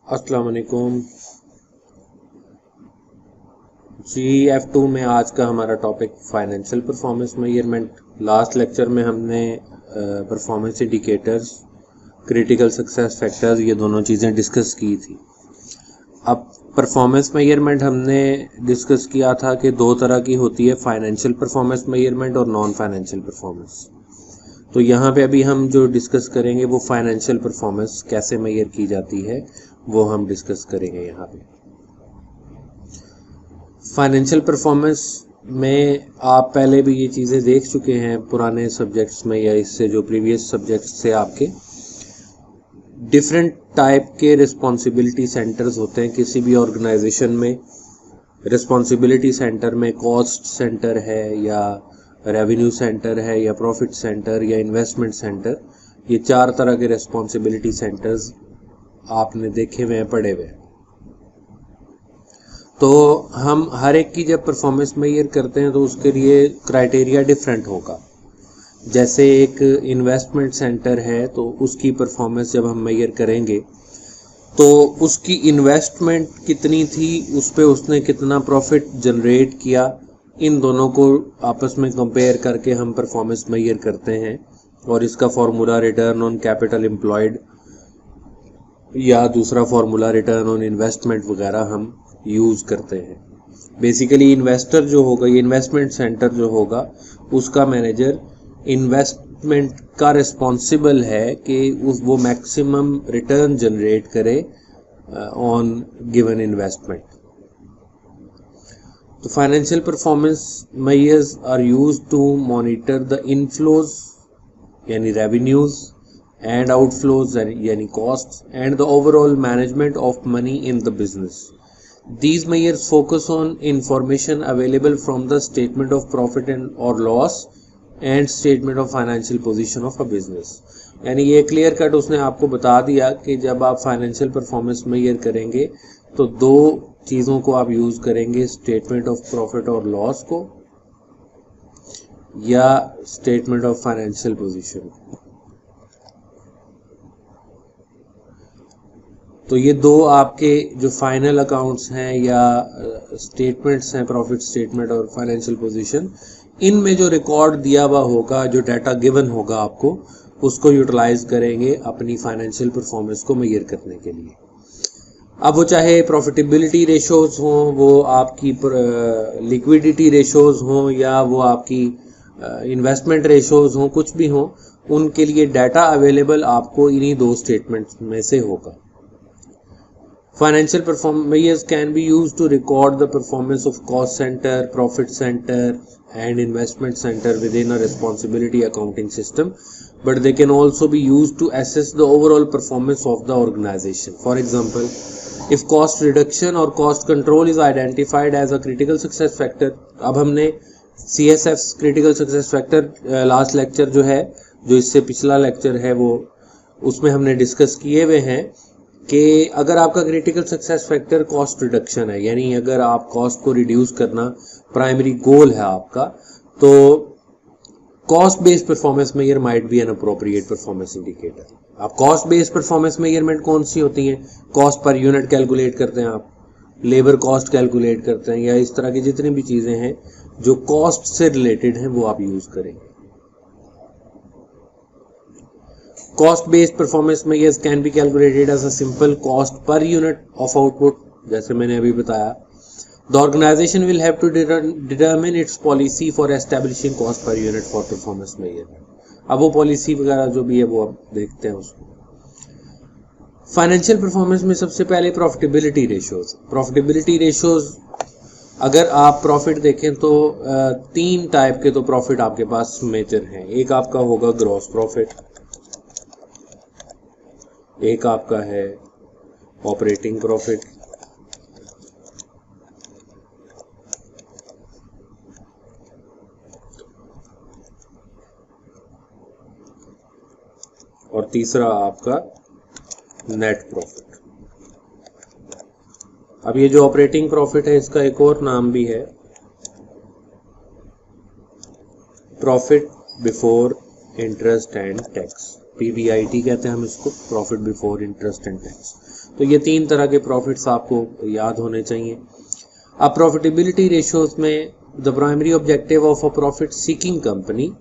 अस्सलाम वालेकुम जी। F2 में आज का हमारा topic financial performance measurement. Last lecture में हमने performance indicators, critical success factors, ये दोनों चीज़ें डिस्कस की थी। अब परफॉर्मेंस मेजरमेंट हमने डिस्कस किया था कि दो तरह की होती है, फाइनेंशियल परफॉर्मेंस मेजरमेंट और नॉन फाइनेंशियल परफॉर्मेंस। तो यहाँ पे अभी हम जो डिस्कस करेंगे वो फाइनेंशियल परफॉर्मेंस कैसे मेजर की जाती है वो हम डिस्कस करेंगे। यहाँ पे फाइनेंशियल परफॉर्मेंस में आप पहले भी ये चीज़ें देख चुके हैं पुराने सब्जेक्ट्स में या इससे जो प्रीवियस सब्जेक्ट्स से आपके। डिफरेंट टाइप के रिस्पॉन्सिबिलिटी सेंटर्स होते हैं किसी भी ऑर्गेनाइजेशन में। रिस्पॉन्सिबिलिटी सेंटर में कॉस्ट सेंटर है या रेवेन्यू सेंटर है या प्रॉफिट सेंटर या इन्वेस्टमेंट सेंटर। ये चार तरह के रिस्पॉन्सिबिलिटी सेंटर्स आपने देखे हुए हैं, पढ़े हुए हैं। तो हम हर एक की जब परफॉर्मेंस मेजर करते हैं तो उसके लिए क्राइटेरिया डिफरेंट होगा। जैसे एक इन्वेस्टमेंट सेंटर है तो उसकी परफॉर्मेंस जब हम मेजर करेंगे तो उसकी इन्वेस्टमेंट कितनी थी, उस पे उसने कितना प्रॉफिट जनरेट किया, इन दोनों को आपस में कंपेयर करके हम परफॉर्मेंस मेजर करते हैं। और इसका formula return on capital employed या दूसरा फॉर्मूला रिटर्न ऑन इन्वेस्टमेंट वगैरह हम यूज करते हैं। बेसिकली इन्वेस्टर जो होगा, ये इन्वेस्टमेंट सेंटर जो होगा, उसका मैनेजर इन्वेस्टमेंट का रिस्पॉन्सिबल है कि वो मैक्सिमम रिटर्न जनरेट करे ऑन गिवन इन्वेस्टमेंट। तो financial performance measures are used to monitor the inflows यानी revenues and outflows yani costs and the overall management of money in the business. These measures focus on information available from the statement of profit and or loss and statement of financial position of a business. यानी ये clear cut उसने आपको बता दिया कि जब आप financial performance major करेंगे तो दो चीज़ों को आप यूज़ करेंगे, स्टेटमेंट ऑफ प्रॉफिट और लॉस को या स्टेटमेंट ऑफ फाइनेंशियल पोजीशन को। तो ये दो आपके जो फाइनल अकाउंट्स हैं या स्टेटमेंट्स हैं, प्रॉफिट स्टेटमेंट और फाइनेंशियल पोजीशन, इनमें जो रिकॉर्ड दिया हुआ होगा, जो डाटा गिवन होगा आपको, उसको यूटिलाइज करेंगे अपनी फाइनेंशियल परफॉर्मेंस को मेजर करने के लिए। अब वो चाहे प्रॉफिटेबिलिटी रेशोज हों, वो आपकी लिक्विडिटी रेशोज हों या वो आपकी इन्वेस्टमेंट रेशोज हों, कुछ भी हों, उनके लिए डाटा अवेलेबल आपको इन्हीं दो स्टेटमेंट्स में से होगा। Financial performance can be used to record the performance of cost center, profit center and investment center within a responsibility accounting system, but they can also be used to assess the overall performance of the organization. For example, if cost reduction or cost control is identified as a critical success factor, अब हमने CSF critical success factor last lecture जो है, जो इससे पिछला lecture है, वो उसमें हमने डिस्कस किए हुए हैं कि अगर आपका critical success factor cost reduction है, यानी अगर आप कॉस्ट को रिड्यूस करना प्राइमरी गोल है आपका, तो cost based performance measure might be an appropriate performance indicator. आप कॉस्ट बेस्ड परफॉर्मेंस मेजरमेंट कौन सी होती हैं? कॉस्ट पर यूनिट कैलकुलेट करते हैं, आप लेबर कॉस्ट कैलकुलेट करते हैं, या इस तरह की जितनी भी चीजें हैं जो कॉस्ट से रिलेटेड हैं वो आप यूज करेंगे। Cost based performance measures can be calculated as a simple cost per unit of output, जैसे मैंने अभी बताया। The organization will have to determine its policy for establishing cost per unit for performance measurement। अब वो policy वगैरह जो भी है वो अब देखते हैं उसको। फाइनेंशियल परफॉर्मेंस में सबसे पहले प्रॉफिटेबिलिटी रेशियोज। प्रॉफिटेबिलिटी रेशियोज अगर आप प्रॉफिट देखें तो तीन टाइप के तो प्रॉफिट आपके पास मेजर हैं। एक आपका होगा ग्रॉस प्रॉफिट, एक आपका है ऑपरेटिंग प्रॉफिट, और तीसरा आपका नेट प्रॉफिट। अब ये जो ऑपरेटिंग प्रॉफिट है, इसका एक और नाम भी है profit before interest and tax, PBIT कहते हैं हम इसको, profit before interest and tax. तो ये 3 तरह के प्रॉफिट्स आपको याद होने चाहिए। अब प्रॉफिटेबिलिटी रेशियोज में the primary objective of a profit seeking company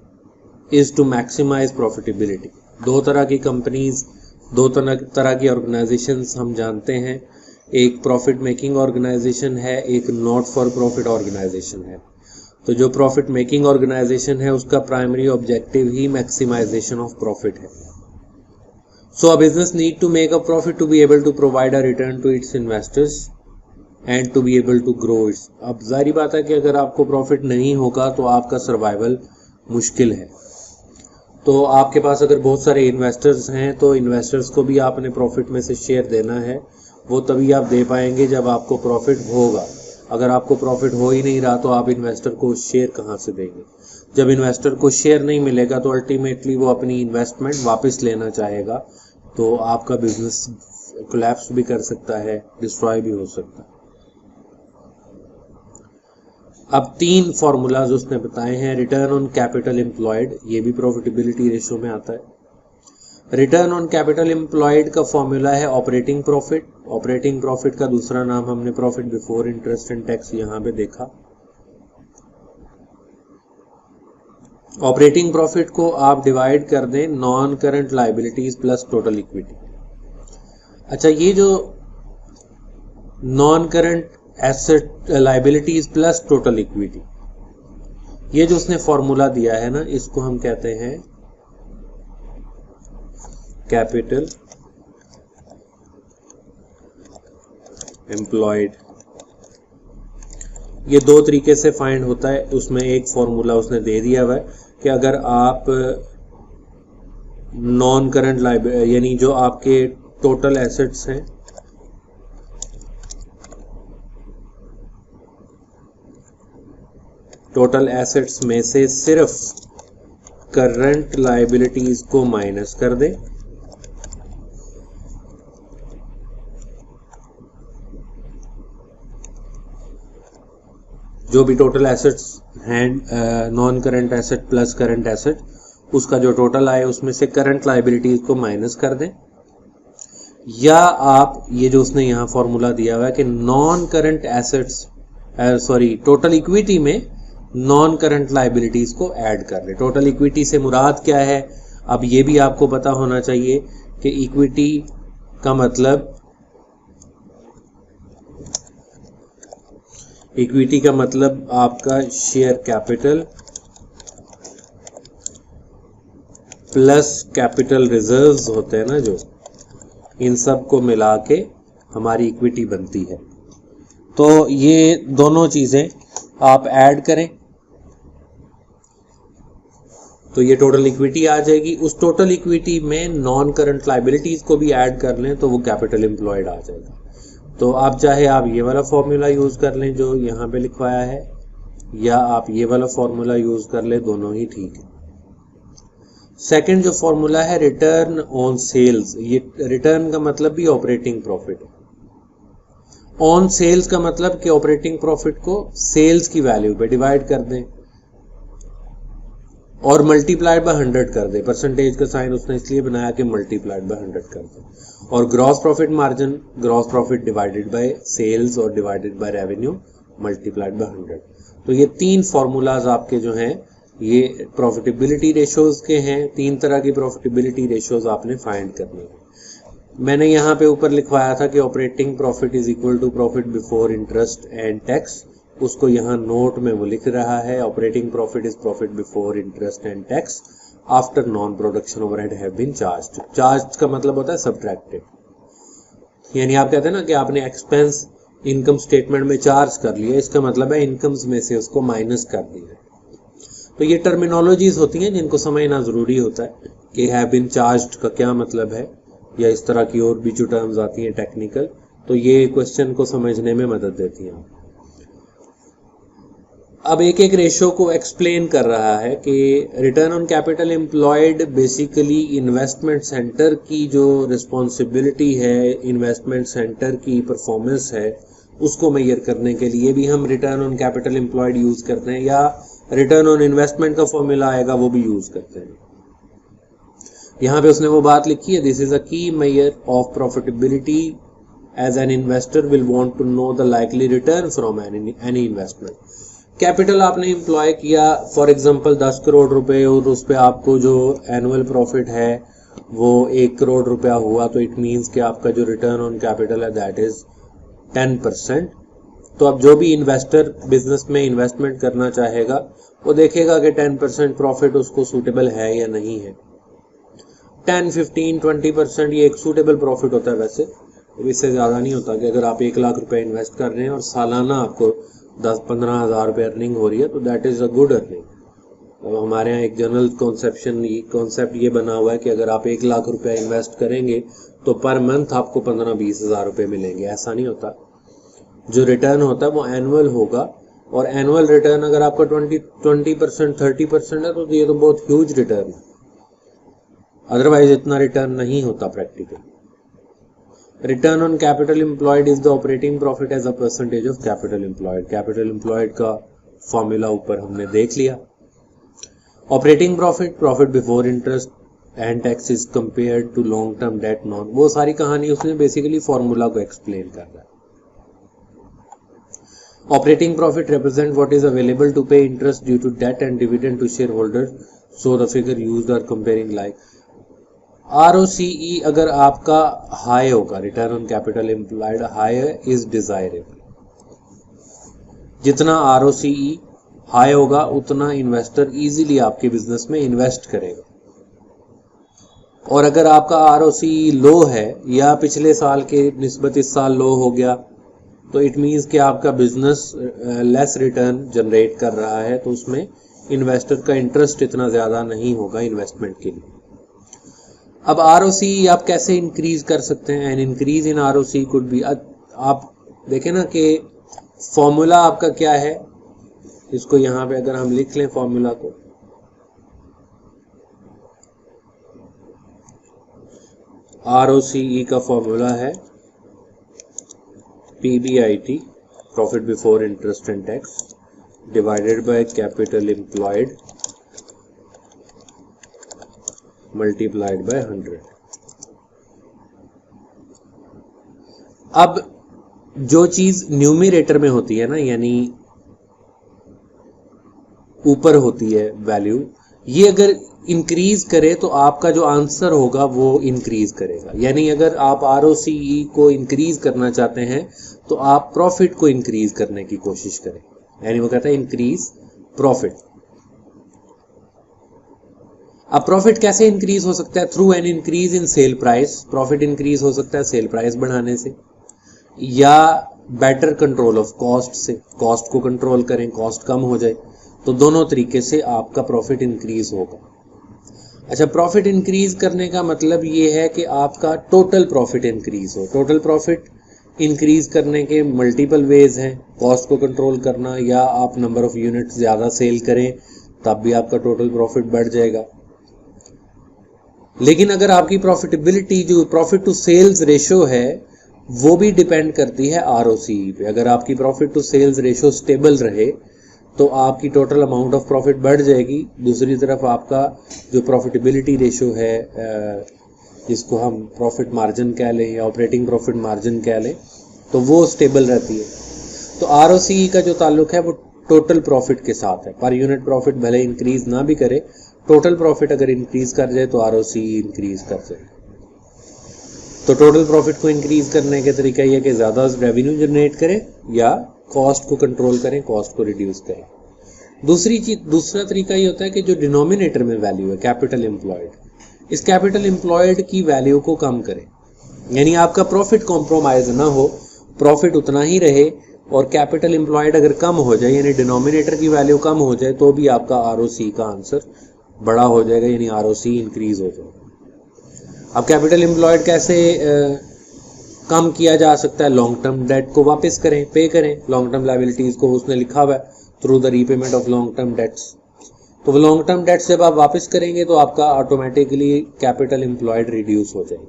is to maximise profitability. 2 तरह की कंपनीज, 2 तरह की ऑर्गेनाइजेशंस हम जानते हैं, एक प्रॉफिट मेकिंग ऑर्गेनाइजेशन है, एक नॉट फॉर प्रॉफिट ऑर्गेनाइजेशन है। तो जो प्रॉफिट मेकिंग ऑर्गेनाइजेशन है उसका प्राइमरी ऑब्जेक्टिव ही मैक्सिमाइजेशन ऑफ प्रॉफिट है। So a business need to make a profit to be able to provide a return to its investors and to be able to grow its. अब जाहिर बात है कि अगर आपको प्रॉफिट नहीं होगा तो आपका सर्वाइवल मुश्किल है। तो आपके पास अगर बहुत सारे इन्वेस्टर्स हैं तो इन्वेस्टर्स को भी आपने प्रॉफिट में से शेयर देना है, वो तभी आप दे पाएंगे जब आपको प्रॉफिट होगा। अगर आपको प्रॉफिट हो ही नहीं रहा तो आप इन्वेस्टर को शेयर कहाँ से देंगे? जब इन्वेस्टर को शेयर नहीं मिलेगा तो अल्टीमेटली वो अपनी इन्वेस्टमेंट वापस लेना चाहेगा, तो आपका बिजनेस कोलैप्स भी कर सकता है, डिस्ट्रॉय भी हो सकता है। अब 3 फॉर्मूलाज उसने बताए हैं। रिटर्न ऑन कैपिटल एम्प्लॉयड, ये भी प्रॉफिटेबिलिटी रेशियो में आता है। रिटर्न ऑन कैपिटल एम्प्लॉयड का फॉर्मूला है ऑपरेटिंग प्रॉफिट। ऑपरेटिंग प्रॉफिट का दूसरा नाम हमने profit before interest and tax यहां पे देखा। ऑपरेटिंग प्रॉफिट को आप डिवाइड कर दें non current liabilities plus total equity. अच्छा, ये जो non current asset liabilities plus total equity, ये जो उसने फॉर्मूला दिया है ना, इसको हम कहते हैं कैपिटल एम्प्लॉयड। ये 2 तरीके से फाइंड होता है। उसमें एक फॉर्मूला उसने दे दिया हुआ है कि अगर आप नॉन करंट लायबिलिटी यानी जो आपके टोटल एसेट्स हैं, टोटल एसेट्स में से सिर्फ करंट लायबिलिटीज को माइनस कर दें, जो भी टोटल एसेट्स हैं non current asset plus current asset, उसका जो टोटल आए उसमें से करंट लायबिलिटीज को माइनस कर दें। या आप ये जो उसने यहाँ फॉर्मूला दिया हुआ है कि non current assets total equity में नॉन करंट लायबिलिटीज को ऐड कर ले। टोटल इक्विटी से मुराद क्या है, अब ये भी आपको पता होना चाहिए कि इक्विटी का मतलब, इक्विटी का मतलब आपका share capital plus capital reserves होते हैं ना, जो इन सब को मिला के हमारी इक्विटी बनती है। तो ये दोनों चीजें आप ऐड करें तो ये टोटल इक्विटी आ जाएगी। उस टोटल इक्विटी में नॉन करंट लायबिलिटीज को भी ऐड कर लें तो वो कैपिटल एम्प्लॉयड आ जाएगा। तो आप चाहे आप ये वाला फॉर्मूला यूज कर लें जो यहाँ पे लिखवाया है, या आप ये वाला फॉर्मूला यूज कर लें, दोनों ही ठीक है। सेकंड जो फॉर्मूला है रिटर्न ऑन सेल्स, ये रिटर्न का मतलब भी ऑपरेटिंग प्रॉफिट है। ऑन सेल्स का मतलब कि ऑपरेटिंग प्रॉफिट को सेल्स की वैल्यू पे डिवाइड कर दें और मल्टीप्लाइड बाय 100 कर दे। परसेंटेज का साइन उसने इसलिए बनाया कि मल्टीप्लाइड बाय 100 कर दे। और gross profit margin, gross profit divided by sales और divided by revenue multiplied by 100। तो ये 3 फॉर्मूलाज आपके जो हैं ये प्रॉफिटेबिलिटी रेशियोज के हैं। 3 तरह की प्रॉफिटेबिलिटी रेशियोज आपने फाइंड करनी है। मैंने यहाँ पे ऊपर लिखवाया था कि operating profit is equal to profit before interest and tax, उसको यहाँ नोट में वो लिख रहा है operating profit is profit before interest and tax after non production overhead have been charged. Charge का मतलब होता है सब्ट्रैक्टेड, यानी आप कहते हैं ना कि आपने एक्सपेंस इनकम स्टेटमेंट में चार्ज कर लिया, इसका मतलब है इनकम्स में से उसको माइनस कर दिया। तो ये टर्मिनोलॉजीज होती हैं जिनको समझना जरूरी होता है कि हैव बीन चार्ज्ड का क्या मतलब है, या इस तरह की और भी जो टर्म्स आती हैं टेक्निकल, तो ये क्वेश्चन को समझने में मदद देती हैं। अब एक एक रेशो को एक्सप्लेन कर रहा है कि return on capital employed basically investment centre की जो रिस्पॉन्सिबिलिटी है, इन्वेस्टमेंट सेंटर की परफॉर्मेंस है, उसको मेजर करने के लिए भी हम return on capital employed use करते हैं, या रिटर्न ऑन इन्वेस्टमेंट का फॉर्मूला आएगा वो भी यूज करते हैं। यहाँ पे उसने वो बात लिखी है, दिस इज अ की measure of profitability as an investor will want to know the likely return from any investment. Capital आपने एम्प्लॉय किया फॉर एग्जांपल 10 करोड़ रुपए और उस पे आपको जो एनुअल प्रॉफिट है वो 1 करोड़ रुपया हुआ, तो इट मींस कि आपका जो रिटर्न ऑन कैपिटल है दैट इज 10%. तो अब जो भी इन्वेस्टर बिजनेस में इन्वेस्टमेंट करना चाहेगा वो देखेगा कि 10% प्रॉफिट उसको सूटेबल है या नहीं है. 10, 15, 20% ये एक सूटेबल प्रॉफिट होता है. वैसे इससे ज़्यादा नहीं होता कि अगर आप 1 लाख रुपए इन्वेस्ट कर रहे हैं और सालाना आपको 10-15 हज़ार रुपये अर्निंग हो रही है तो that is a good earning. अब हमारे यहाँ एक जनरल कॉन्सेप्ट ये बना हुआ है कि अगर आप 1 लाख रुपया इन्वेस्ट करेंगे तो पर मंथ आपको 15-20 हज़ार रुपये मिलेंगे. ऐसा नहीं होता. जो रिटर्न होता है वो एनुअल होगा, और एनुअल रिटर्न अगर आपका 20%, 30% है तो ये तो बहुत ह्यूज रिटर्न है. अदरवाइज इतना रिटर्न नहीं होता practical. Return on capital employed is the operating profit as a percentage of capital employed. Capital employed का फॉर्मूला ऊपर हमने देख लिया. Operating profit before interest and tax is compared to long term debt non. वो सारी कहानी उसने basically formula को एक्सप्लेन कर रहा है. Operating profit represent what is available to pay interest due to debt and dividend to shareholders. So the figure used are comparing like. ROCE अगर आपका हाई होगा, return on capital employed high is desirable. जितना ROCE high होगा उतना investor easily आपके business में invest करेगा. और अगर आपका ROCE लो है या पिछले साल के निस्बत इस साल लो हो गया तो इट मीन्स कि आपका बिजनेस लेस रिटर्न जनरेट कर रहा है, तो उसमें इन्वेस्टर का इंटरेस्ट इतना ज़्यादा नहीं होगा इन्वेस्टमेंट के लिए. अब ROCE आप कैसे इंक्रीज कर सकते हैं? And increase in ROCE could be, आप देखें ना कि फॉर्मूला आपका क्या है. इसको यहाँ पे अगर हम लिख लें फॉर्मूला को, ROCE का फॉर्मूला है PBIT, profit before interest and tax, divided by capital employed multiplied by 100. अब जो चीज न्यूमरेटर में होती है ना, यानी ऊपर होती है वैल्यू, ये अगर इंक्रीज करे तो आपका जो आंसर होगा वो इंक्रीज करेगा. यानी अगर आप ROCE को इंक्रीज करना चाहते हैं तो आप प्रॉफिट को इंक्रीज करने की कोशिश करें. यानी वो कहता है इंक्रीज प्रॉफिट. अब प्रॉफिट कैसे इंक्रीज हो सकता है? Through an increase in sale price. Profit increase हो सकता है सेल प्राइस बढ़ाने से, या बेटर कंट्रोल ऑफ कॉस्ट से. कॉस्ट को कंट्रोल करें, कॉस्ट कम हो जाए, तो दोनों तरीके से आपका प्रॉफिट इंक्रीज होगा. अच्छा, प्रॉफिट इंक्रीज करने का मतलब ये है कि आपका टोटल प्रॉफिट इंक्रीज हो. टोटल प्रॉफिट इंक्रीज करने के मल्टीपल वेज हैं. कॉस्ट को कंट्रोल करना, या आप नंबर ऑफ यूनिट ज़्यादा सेल करें तब भी आपका टोटल प्रॉफिट बढ़ जाएगा. लेकिन अगर आपकी प्रॉफिटेबिलिटी, जो प्रॉफिट टू सेल्स रेशो है, वो भी डिपेंड करती है ROCE पे. अगर आपकी profit to sales ratio stable रहे तो आपकी टोटल अमाउंट ऑफ प्रॉफिट बढ़ जाएगी. दूसरी तरफ आपका जो प्रॉफिटेबिलिटी रेशो है, जिसको हम प्रॉफिट मार्जिन कह लें या ऑपरेटिंग प्रॉफिट मार्जिन कह लें, तो वो स्टेबल रहती है. तो ROCE का जो ताल्लुक है वो टोटल प्रॉफिट के साथ है. पर यूनिट प्रॉफिट भले इंक्रीज ना भी करे, टोटल प्रॉफिट अगर इंक्रीज कर जाए तो ROCE इंक्रीज कर जाए. तो टोटल प्रॉफिट को इंक्रीज करने के तरीका ये कि ज़्यादा रेवेन्यू जनरेट करें या कॉस्ट को कंट्रोल करें, कॉस्ट को रिड्यूस करें. दूसरा तरीका ये होता है कि जो डिनोमिनेटर में वैल्यू है कैपिटल एम्प्लॉयड, इस कैपिटल एम्प्लॉयड की वैल्यू को कम करें. यानी आपका प्रॉफिट कॉम्प्रोमाइज ना हो, प्रॉफिट उतना ही रहे, और कैपिटल एम्प्लॉयड अगर कम हो जाए, यानी डिनोमिनेटर की वैल्यू कम हो जाए, तो भी आपका ROCE का आंसर बड़ा हो जाएगा, यानी ROCE इंक्रीज हो जाएगा. अब कैपिटल एम्प्लॉयड कैसे कम किया जा सकता है? लॉन्ग टर्म डेट को वापस करें, पे करें. लॉन्ग टर्म लायबिलिटीज को उसने लिखा हुआ है through the repayment of long term debts. तो वो लॉन्ग टर्म डेट्स जब आप वापस करेंगे तो आपका ऑटोमेटिकली कैपिटल एम्प्लॉयड रिड्यूस हो जाएगी.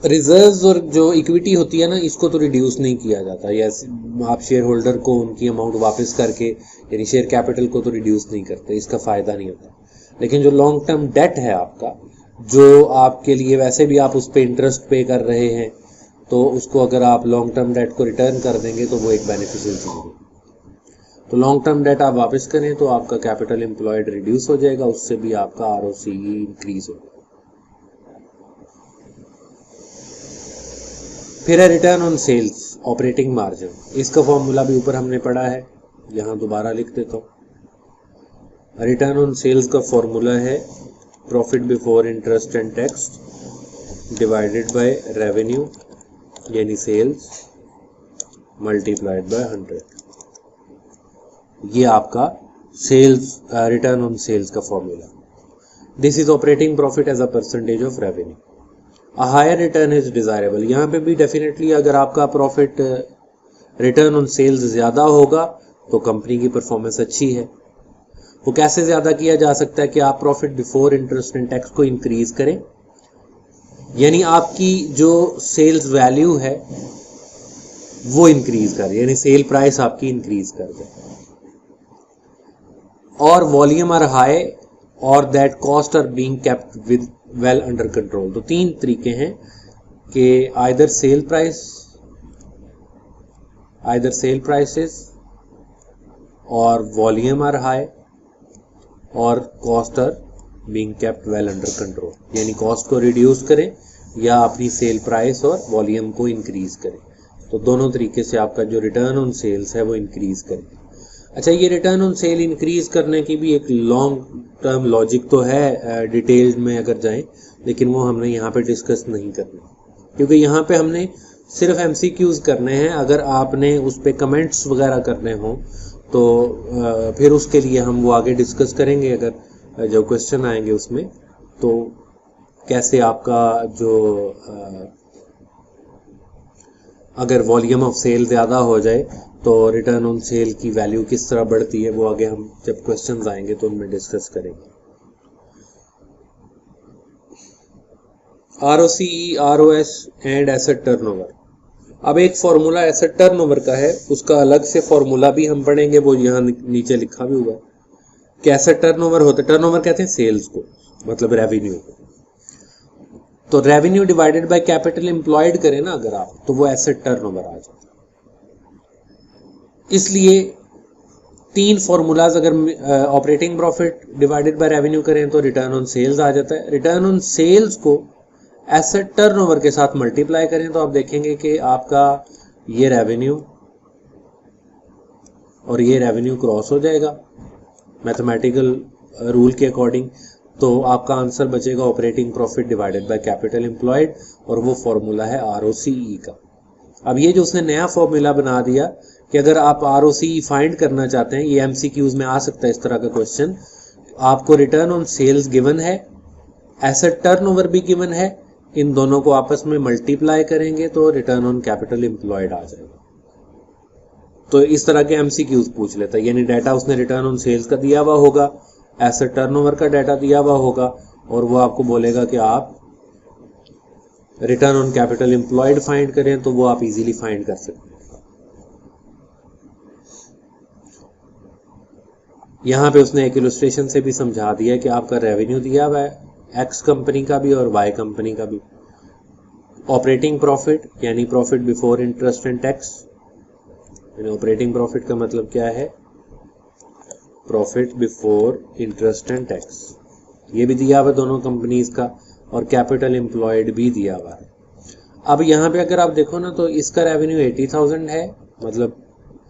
रिजर्व्स और जो इक्विटी होती है ना, इसको तो रिड्यूस नहीं किया जाता. या आप शेयर होल्डर को उनकी अमाउंट वापस करके, यानी शेयर कैपिटल को तो रिड्यूस नहीं करते, इसका फ़ायदा नहीं होता. लेकिन जो लॉन्ग टर्म डेट है आपका, जो आपके लिए वैसे भी आप उस पर इंटरेस्ट पे कर रहे हैं, तो उसको अगर आप लॉन्ग टर्म डेट को रिटर्न कर देंगे तो वो एक बेनिफिशियल चीज़ है। तो लॉन्ग टर्म डेट आप वापस करें तो आपका कैपिटल एम्प्लॉयड रिड्यूस हो जाएगा, उससे भी आपका आरओसीई इंक्रीज होगा। फिर है return on sales, operating margin. इसका फॉर्मूला भी ऊपर हमने पढ़ा है, यहाँ दोबारा लिख देता हूँ। रिटर्न ऑन सेल्स का फॉर्मूला है profit before interest and tax divided by revenue यानी सेल्स मल्टीप्लाइड बाय 100। ये आपका सेल्स रिटर्न ऑन सेल्स का formula. This is operating profit as a percentage of revenue. A higher return is desirable. यहाँ पे भी definitely अगर आपका profit return on sales ज्यादा होगा तो कंपनी की परफॉर्मेंस अच्छी है। वो कैसे ज्यादा किया जा सकता है कि आप profit before interest and tax को इंक्रीज करें, यानी आपकी जो सेल्स वैल्यू है वो इंक्रीज कर, यानी सेल प्राइस आपकी इंक्रीज कर दे, और वॉल्यूम आर हाई और that cost are being kept with well under control. तो तीन तरीके हैं कि आइदर सेल प्राइसेस और वॉल्यूम आर हाई और cost are being kept well under control, यानी कॉस्ट को रिड्यूस करें या अपनी सेल प्राइस और वॉल्यूम को इंक्रीज करें। तो दोनों तरीके से आपका जो रिटर्न ऑन सेल्स है वो इंक्रीज करें। अच्छा, ये रिटर्न ऑन सेल इंक्रीज करने की भी एक लॉन्ग टर्म लॉजिक तो है डिटेल में अगर जाएं, लेकिन वो हमने यहाँ पे डिस्कस नहीं करना, क्योंकि यहाँ पे हमने सिर्फ एमसीक्यूज करने हैं। अगर आपने उस पर कमेंट्स वगैरह करने हो तो फिर उसके लिए हम वो आगे डिस्कस करेंगे, अगर जो क्वेश्चन आएंगे उसमें, तो कैसे आपका जो अगर वॉल्यूम ऑफ सेल ज़्यादा हो जाए तो रिटर्न ऑन सेल की वैल्यू किस तरह बढ़ती है, वो आगे हम जब क्वेश्चंस आएंगे तो उनमें डिस्कस करेंगे। ROCE, ROS and asset turnover. अब एक फॉर्मूला एसेट टर्नओवर का है, उसका अलग से फॉर्मूला भी हम पढ़ेंगे, वो यहाँ नीचे लिखा भी हुआ है कि एसेट टर्नओवर होता है, टर्नओवर कहते हैं सेल्स को, मतलब रेवेन्यू को। तो revenue divided by capital employed करें ना अगर आप, तो वो एसेट टर्नओवर आ जाता है। इसलिए तीन फॉर्मूलाज, अगर operating profit divided by revenue करें तो रिटर्न ऑन सेल्स आ जाता है। रिटर्न ऑन सेल्स को एसेट टर्नओवर के साथ मल्टीप्लाई करें तो आप देखेंगे कि आपका ये रेवेन्यू और ये रेवेन्यू क्रॉस हो जाएगा मैथमेटिकल रूल के अकॉर्डिंग, तो आपका आंसर बचेगा operating profit divided by capital employed, और वो फॉर्मूला है आरओसीई का। अब ये जो उसने नया फॉर्मूला बना दिया कि अगर आप आरओसीई फाइंड करना चाहते हैं, ये एमसीक्यूज में आ सकता है इस तरह का क्वेश्चन, आपको रिटर्न ऑन सेल्स गिवन है, एसेट टर्नओवर भी गिवन है, इन दोनों को आपस में मल्टीप्लाई करेंगे तो रिटर्न ऑन कैपिटल एम्प्लॉयड आ जाएगा। तो इस तरह के एमसीक्यूज पूछ लेता है, यानी डाटा उसने रिटर्न ऑन सेल्स का दिया हुआ होगा, एसेट टर्नओवर का डाटा दिया हुआ होगा, और वो आपको बोलेगा कि आप return on capital employed find करें, तो वो आप इजीली फाइंड कर सकते हैं। यहाँ पे उसने एक इलस्ट्रेशन से भी समझा दिया है कि आपका रेवेन्यू दिया हुआ है एक्स कंपनी का भी और वाई कंपनी का भी। ऑपरेटिंग प्रॉफिट यानी profit before interest and tax, यानी ऑपरेटिंग प्रॉफिट का मतलब क्या है, profit before interest and tax, ये भी दिया हुआ दोनों कंपनीज का, और कैपिटल एम्प्लॉयड भी दिया हुआ है। अब यहाँ पे अगर आप देखो ना तो इसका रेवेन्यू 80,000 है, मतलब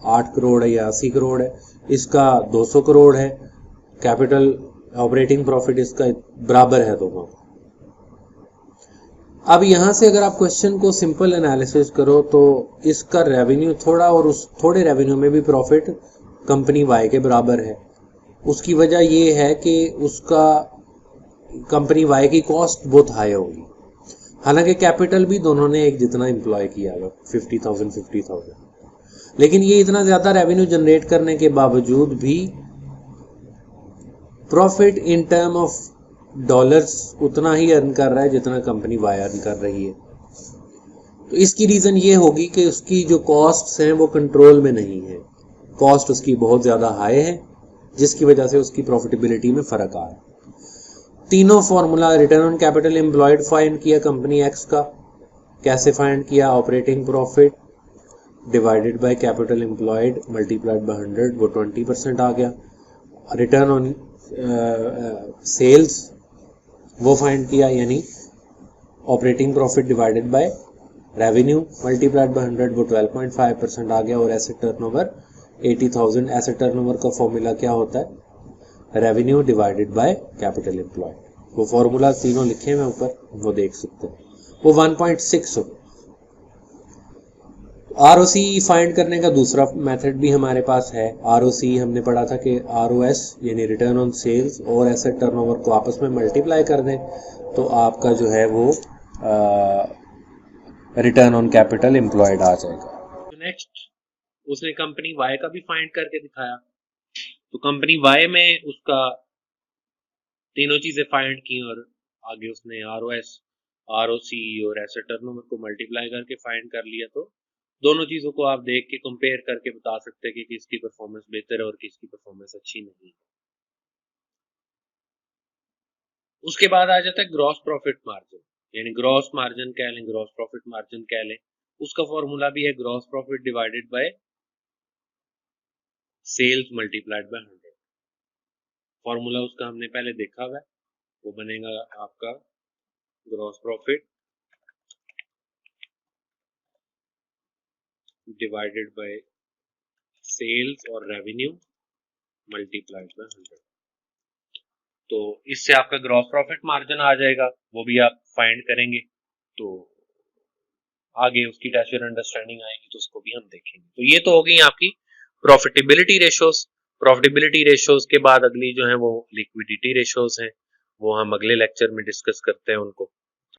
8 करोड़ है या 80 करोड़ है, इसका 200 करोड़ है, कैपिटल ऑपरेटिंग प्रॉफिट इसका बराबर है दोनों। अब यहाँ से अगर आप क्वेश्चन को सिंपल एनालिसिस करो तो इसका रेवेन्यू थोड़ा, और उस थोड़े रेवेन्यू में भी प्रॉफिट कंपनी वाई के बराबर है। उसकी वजह ये है कि उसका कंपनी वाई की कॉस्ट बहुत हाई होगी, हालांकि कैपिटल भी दोनों ने एक जितना एम्प्लॉय किया है 50,000, लेकिन ये इतना ज्यादा रेवेन्यू जनरेट करने के बावजूद भी profit in term of dollars उतना ही अर्न कर रहा है जितना कंपनी वाई अर्न कर रही है। तो इसकी रीजन ये होगी कि उसकी जो कॉस्ट्स हैं वो कंट्रोल में नहीं है, कॉस्ट उसकी बहुत ज्यादा हाई है, जिसकी वजह से उसकी प्रॉफिटेबिलिटी में फर्क आ रहा है। तीनों formula return on capital employed find किया कंपनी एक्स का, कैसे फाइंड किया, operating profit divided by capital employed multiplied by 100, वो 20% आ गया। रिटर्न ऑन सेल्स वो फाइंड किया, यानी operating profit divided by revenue multiplied by 100, वो 12.5% आ गया। और एसेट टर्नओवर 80,000, एसेट टर्नओवर का फॉर्मूला क्या होता है, revenue divided by capital employed. वो फॉर्मूला तीनों लिखे हुए ऊपर, वो देख सकते हैं। वो 1.6 हो। आरओसी फाइंड करने का दूसरा मेथड भी हमारे पास है। आरओसी हमने पढ़ा था कि आरओएस यानी रिटर्न ऑन सेल्स और एसेट टर्नओवर को आपस में मल्टीप्लाई कर दें तो आपका जो है वो रिटर्न ऑन कैपिटल एम्प्लॉयड आ जाएगा। नेक्स्ट उसने कंपनी वाई का भी फाइंड करके दिखाया। तो कंपनी वाई में उसका तीनों चीजें फाइंड की और आगे उसने आरओएस, आरओसी और एसेट टर्नओवर को मल्टीप्लाई करके फाइंड कर लिया। तो दोनों चीजों को आप देख के कंपेयर करके बता सकते हैं कि किसकी परफॉर्मेंस बेहतर है और किसकी परफॉर्मेंस अच्छी नहीं है। उसके बाद आ जाता है ग्रॉस प्रॉफिट मार्जिन, यानी ग्रॉस मार्जिन कह लें, ग्रॉस प्रॉफिट मार्जिन कह लें। उसका फॉर्मूला भी है gross profit divided by sales multiplied by 100। Formula उसका हमने पहले देखा हुआ है, वो बनेगा आपका gross profit divided by sales और रेवेन्यू मल्टीप्लाइड बाय 100। तो इससे आपका ग्रॉस प्रॉफिट मार्जिन आ जाएगा, वो भी आप फाइंड करेंगे। तो आगे उसकी टैक्सेशन अंडरस्टैंडिंग आएगी तो उसको भी हम देखेंगे। तो ये तो हो गई आपकी प्रॉफिटेबिलिटी रेशोज। प्रॉफिटेबिलिटी रेशोज के बाद अगली जो है वो लिक्विडिटी रेशोज हैं, वो हम अगले लेक्चर में डिस्कस करते हैं उनको।